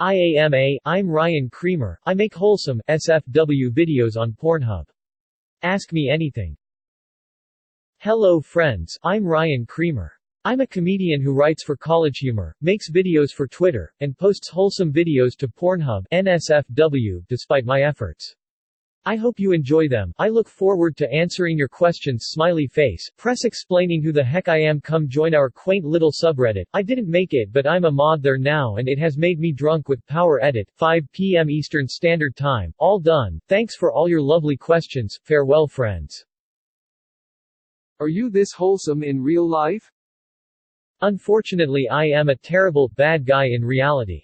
IaMA, I'm Ryan Creamer. I make wholesome, SFW videos on Pornhub. Ask me anything. Hello friends, I'm Ryan Creamer. I'm a comedian who writes for College Humor, makes videos for Twitter, and posts wholesome videos to Pornhub and SFW despite my efforts. I hope you enjoy them. I look forward to answering your questions. Smiley face. Press explaining who the heck I am. Come join our quaint little subreddit. I didn't make it, but I'm a mod there now and it has made me drunk with power. Edit. 5 p.m. Eastern Standard Time. All done. Thanks for all your lovely questions. Farewell friends. Are you this wholesome in real life? Unfortunately, I am a terrible, bad guy in reality.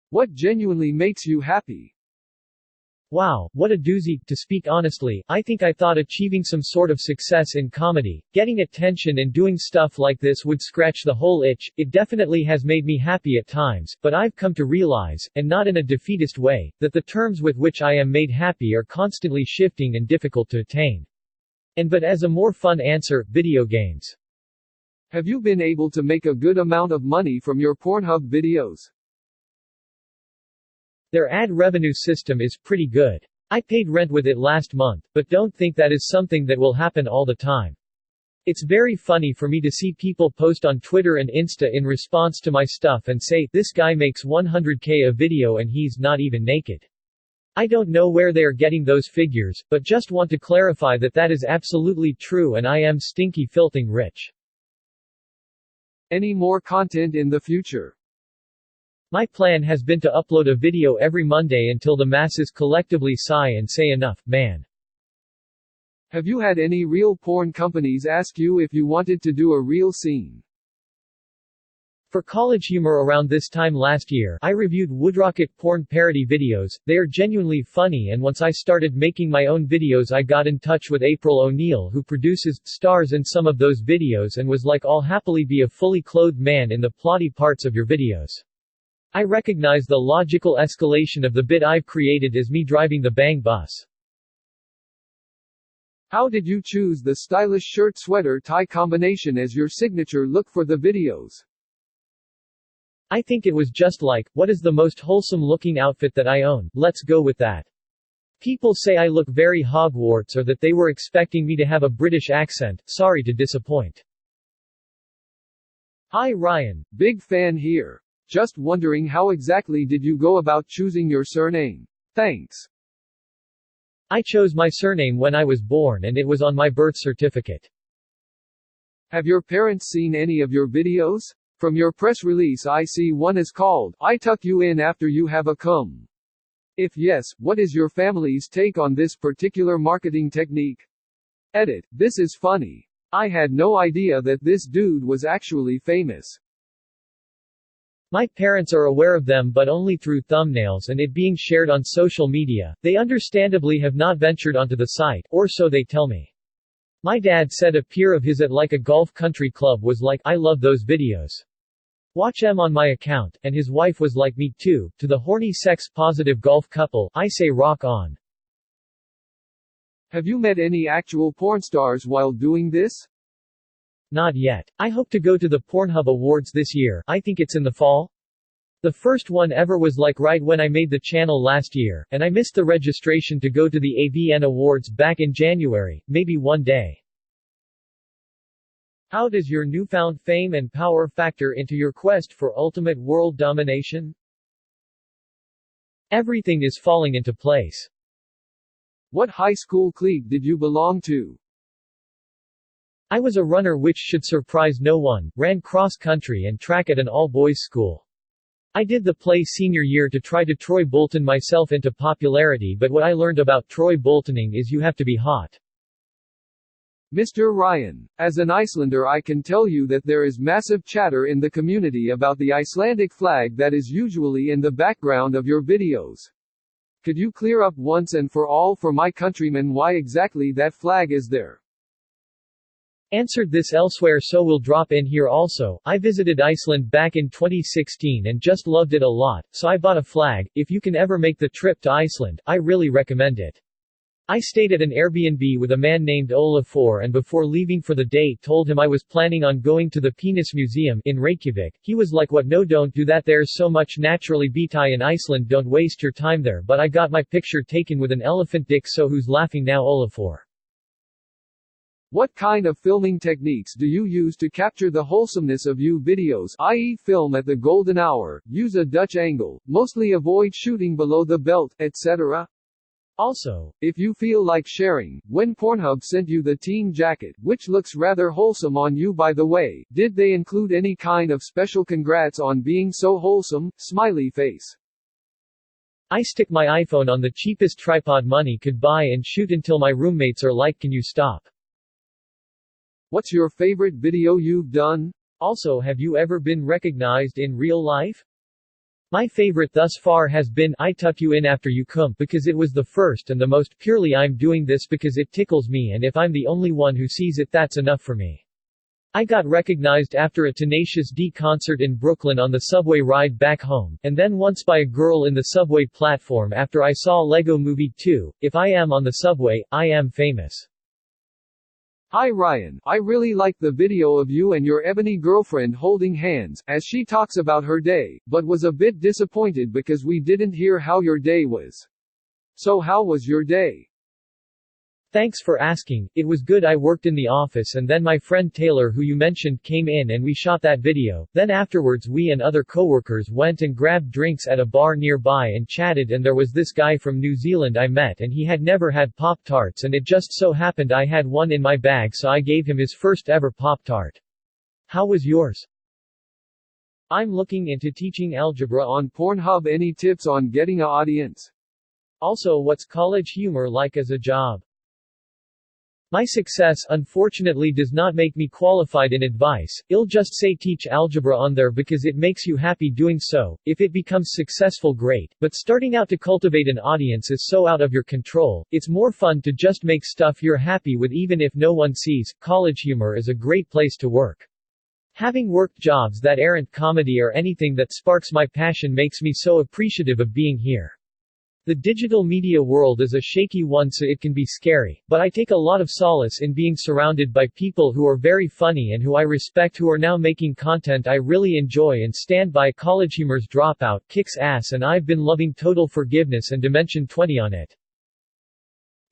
What genuinely makes you happy? Wow, what a doozy. To speak honestly, I think I thought achieving some sort of success in comedy, getting attention and doing stuff like this would scratch the whole itch. It definitely has made me happy at times, but I've come to realize, and not in a defeatist way, that the terms with which I am made happy are constantly shifting and difficult to attain. But as a more fun answer, video games. Have you been able to make a good amount of money from your Pornhub videos? Their ad revenue system is pretty good. I paid rent with it last month, but don't think that is something that will happen all the time. It's very funny for me to see people post on Twitter and Insta in response to my stuff and say, this guy makes 100k a video and he's not even naked. I don't know where they are getting those figures, but just want to clarify that that is absolutely true and I am stinky filthing rich. Any more content in the future? My plan has been to upload a video every Monday until the masses collectively sigh and say enough, man. Have you had any real porn companies ask you if you wanted to do a real scene? For College Humor around this time last year, I reviewed Woodrocket porn parody videos. They are genuinely funny and once I started making my own videos I got in touch with April O'Neil who produces, stars in some of those videos and was like I'll happily be a fully clothed man in the plotty parts of your videos. I recognize the logical escalation of the bit I've created as me driving the bang bus. How did you choose the stylish shirt-sweater-tie combination as your signature look for the videos? I think it was just like, what is the most wholesome-looking outfit that I own, let's go with that. People say I look very Hogwarts or that they were expecting me to have a British accent, sorry to disappoint. Hi Ryan, big fan here. Just wondering how exactly did you go about choosing your surname? Thanks. I chose my surname when I was born and it was on my birth certificate. Have your parents seen any of your videos? From your press release I see one is called, I Tuck You In After You Have a Cum. If yes, what is your family's take on this particular marketing technique? Edit, this is funny. I had no idea that this dude was actually famous. My parents are aware of them but only through thumbnails and it being shared on social media. They understandably have not ventured onto the site, or so they tell me. My dad said a peer of his at like a golf country club was like, I love those videos. Watch them on my account, and his wife was like me too. To the horny sex-positive golf couple, I say rock on. Have you met any actual porn stars while doing this? Not yet. I hope to go to the Pornhub Awards this year. I think it's in the fall. The first one ever was like right when I made the channel last year, and I missed the registration to go to the AVN Awards back in January, maybe one day. How does your newfound fame and power factor into your quest for ultimate world domination? Everything is falling into place. What high school clique did you belong to? I was a runner which should surprise no one, ran cross-country and track at an all-boys school. I did the play senior year to try to Troy Bolton myself into popularity but what I learned about Troy Boltoning is you have to be hot. Mr. Ryan, as an Icelander I can tell you that there is massive chatter in the community about the Icelandic flag that is usually in the background of your videos. Could you clear up once and for all for my countrymen why exactly that flag is there? Answered this elsewhere so we'll drop in here also. I visited Iceland back in 2016 and just loved it a lot, so I bought a flag. If you can ever make the trip to Iceland, I really recommend it. I stayed at an Airbnb with a man named Olafur and before leaving for the day told him I was planning on going to the Penis Museum in Reykjavik. He was like, what, no, don't do that, there's so much naturally beauty in Iceland, don't waste your time there, but I got my picture taken with an elephant dick, so who's laughing now? Olafur. What kind of filming techniques do you use to capture the wholesomeness of you videos, i.e. film at the golden hour, use a Dutch angle, mostly avoid shooting below the belt, etc.? Also, if you feel like sharing, when Pornhub sent you the team jacket, which looks rather wholesome on you by the way, did they include any kind of special congrats on being so wholesome, smiley face? I stick my iPhone on the cheapest tripod money could buy and shoot until my roommates are like, can you stop? What's your favorite video you've done? Also, have you ever been recognized in real life? My favorite thus far has been I tuck you in after you come because it was the first and the most purely I'm doing this because it tickles me and if I'm the only one who sees it that's enough for me. I got recognized after a Tenacious D concert in Brooklyn on the subway ride back home, and then once by a girl in the subway platform after I saw Lego Movie 2. If I am on the subway, I am famous. Hi Ryan, I really like the video of you and your ebony girlfriend holding hands, as she talks about her day, but was a bit disappointed because we didn't hear how your day was. So how was your day? Thanks for asking, it was good. I worked in the office and then my friend Taylor who you mentioned came in and we shot that video, then afterwards we and other coworkers went and grabbed drinks at a bar nearby and chatted and there was this guy from New Zealand I met and he had never had Pop-Tarts and it just so happened I had one in my bag so I gave him his first ever Pop-Tart. How was yours? I'm looking into teaching algebra on Pornhub. Any tips on getting an audience? Also, what's college humor like as a job? My success unfortunately does not make me qualified in advice, I'll just say teach algebra on there because it makes you happy doing so. If it becomes successful, great, but starting out to cultivate an audience is so out of your control, it's more fun to just make stuff you're happy with even if no one sees. College humor is a great place to work. Having worked jobs that aren't comedy or anything that sparks my passion makes me so appreciative of being here. The digital media world is a shaky one so it can be scary, but I take a lot of solace in being surrounded by people who are very funny and who I respect who are now making content I really enjoy and stand by. College humor's Dropout kicks ass and I've been loving Total Forgiveness and Dimension 20 on it.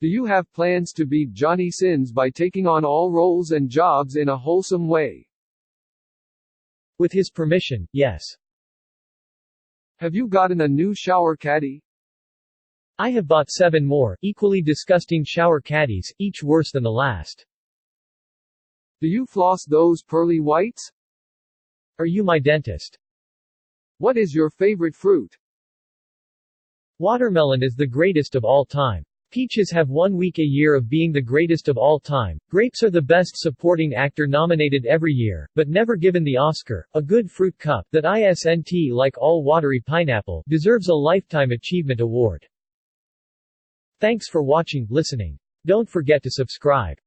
Do you have plans to beat Johnny Sins by taking on all roles and jobs in a wholesome way? With his permission, yes. Have you gotten a new shower caddy? I have bought 7 more, equally disgusting shower caddies, each worse than the last. Do you floss those pearly whites? Are you my dentist? What is your favorite fruit? Watermelon is the greatest of all time. Peaches have 1 week a year of being the greatest of all time. Grapes are the best supporting actor nominated every year, but never given the Oscar. A good fruit cup, that isn't like all watery pineapple, deserves a Lifetime Achievement Award. Thanks for watching, listening. Don't forget to subscribe.